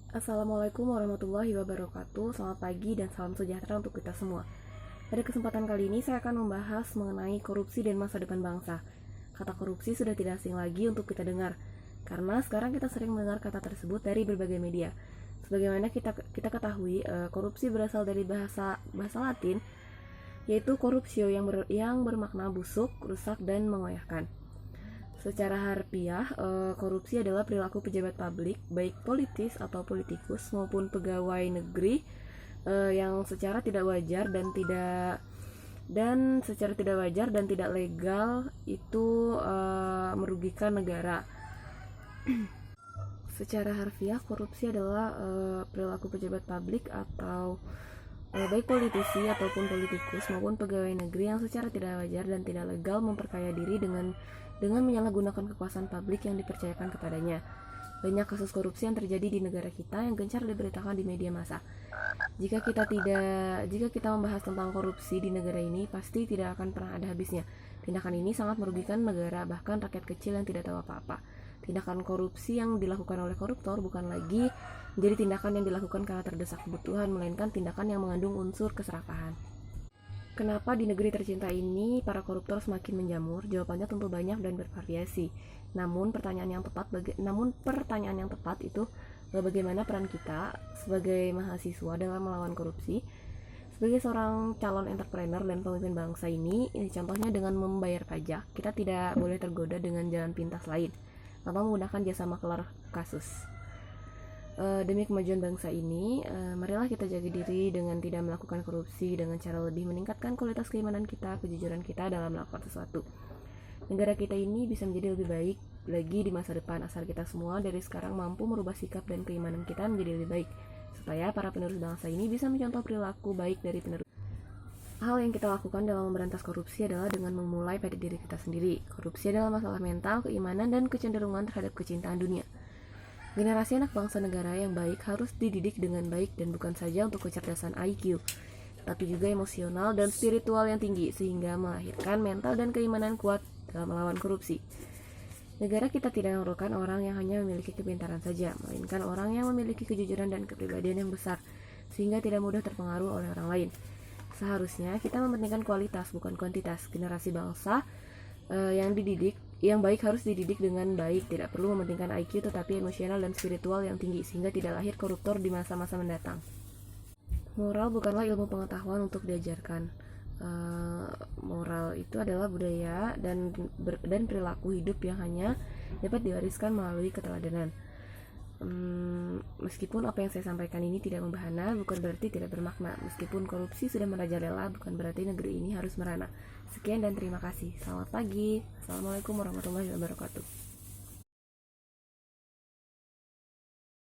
Assalamualaikum warahmatullahi wabarakatuh. Selamat pagi dan salam sejahtera untuk kita semua. Pada kesempatan kali ini saya akan membahas mengenai korupsi dan masa depan bangsa. Kata korupsi sudah tidak asing lagi untuk kita dengar, karena sekarang kita sering mendengar kata tersebut dari berbagai media. Sebagaimana kita ketahui, korupsi berasal dari bahasa Latin, yaitu corruptio yang bermakna busuk, rusak, dan mengoyahkan. Secara harfiah, korupsi adalah perilaku pejabat publik, baik politis atau politikus maupun pegawai negeri yang secara tidak wajar dan tidak legal itu merugikan negara. Secara harfiah, korupsi adalah perilaku pejabat publik atau baik politisi ataupun politikus maupun pegawai negeri yang secara tidak wajar dan tidak legal memperkaya diri dengan menyalahgunakan kekuasaan publik yang dipercayakan kepadanya. Banyak kasus korupsi yang terjadi di negara kita yang gencar diberitakan di media massa. Jika kita membahas tentang korupsi di negara ini, pasti tidak akan pernah ada habisnya. Tindakan ini sangat merugikan negara, bahkan rakyat kecil yang tidak tahu apa-apa. Tindakan korupsi yang dilakukan oleh koruptor bukan lagi menjadi tindakan yang dilakukan karena terdesak kebutuhan, melainkan tindakan yang mengandung unsur keserakahan. Kenapa di negeri tercinta ini para koruptor semakin menjamur? Jawabannya tentu banyak dan bervariasi. Namun pertanyaan yang tepat itu bagaimana peran kita sebagai mahasiswa dalam melawan korupsi? Sebagai seorang calon entrepreneur dan pemimpin bangsa ini contohnya dengan membayar pajak, kita tidak boleh tergoda dengan jalan pintas lain tanpa menggunakan jasa maklar kasus. Demi kemajuan bangsa ini, marilah kita jaga diri dengan tidak melakukan korupsi dengan cara lebih meningkatkan kualitas keimanan kita, kejujuran kita dalam melakukan sesuatu. Negara kita ini bisa menjadi lebih baik lagi di masa depan asal kita semua dari sekarang mampu merubah sikap dan keimanan kita menjadi lebih baik, supaya para penerus bangsa ini bisa mencontoh perilaku baik dari penerus. Hal yang kita lakukan dalam memberantas korupsi adalah dengan memulai pada diri kita sendiri. Korupsi adalah masalah mental, keimanan, dan kecenderungan terhadap kecintaan dunia. Generasi anak bangsa negara yang baik harus dididik dengan baik dan bukan saja untuk kecerdasan IQ, tapi juga emosional dan spiritual yang tinggi sehingga melahirkan mental dan keimanan kuat dalam melawan korupsi. Negara kita tidak memerlukan orang yang hanya memiliki kepintaran saja, melainkan orang yang memiliki kejujuran dan kepribadian yang besar sehingga tidak mudah terpengaruh oleh orang lain. Seharusnya kita mementingkan kualitas bukan kuantitas. Generasi bangsa yang baik harus dididik dengan baik, tidak perlu mementingkan IQ tetapi emosional dan spiritual yang tinggi sehingga tidak lahir koruptor di masa-masa mendatang. Moral bukanlah ilmu pengetahuan untuk diajarkan. Moral itu adalah budaya dan perilaku hidup yang hanya dapat diwariskan melalui keteladanan. Meskipun apa yang saya sampaikan ini tidak membahana, bukan berarti tidak bermakna. Meskipun korupsi sudah merajalela, bukan berarti negeri ini harus merana. Sekian dan terima kasih. Selamat pagi. Assalamualaikum warahmatullahi wabarakatuh.